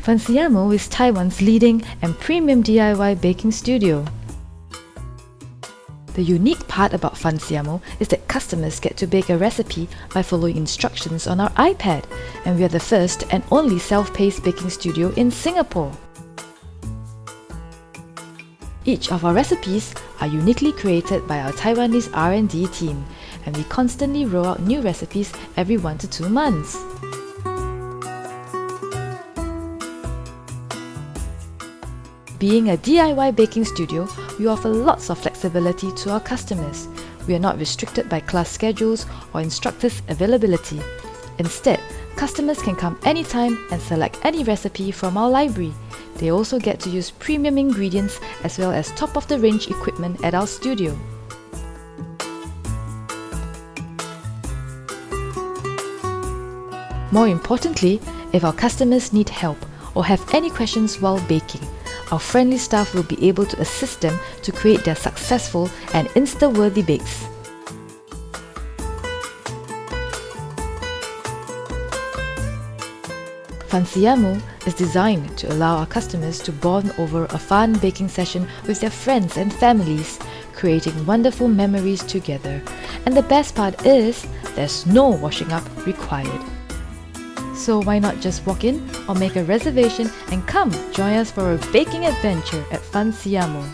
Funsiamo is Taiwan's leading and premium DIY baking studio. The unique part about Funsiamo is that customers get to bake a recipe by following instructions on our iPad, and we are the first and only self-paced baking studio in Singapore. Each of our recipes are uniquely created by our Taiwanese R&D team, and we constantly roll out new recipes every 1 to 2 months. Being a DIY baking studio, we offer lots of flexibility to our customers. We are not restricted by class schedules or instructors' availability. Instead, customers can come anytime and select any recipe from our library. They also get to use premium ingredients as well as top-of-the-range equipment at our studio. More importantly, if our customers need help or have any questions while baking, our friendly staff will be able to assist them to create their successful and Insta-worthy bakes. Funsiamo is designed to allow our customers to bond over a fun baking session with their friends and families, creating wonderful memories together. And the best part is, there's no washing up required. So why not just walk in or make a reservation and come join us for a baking adventure at Funsiamo.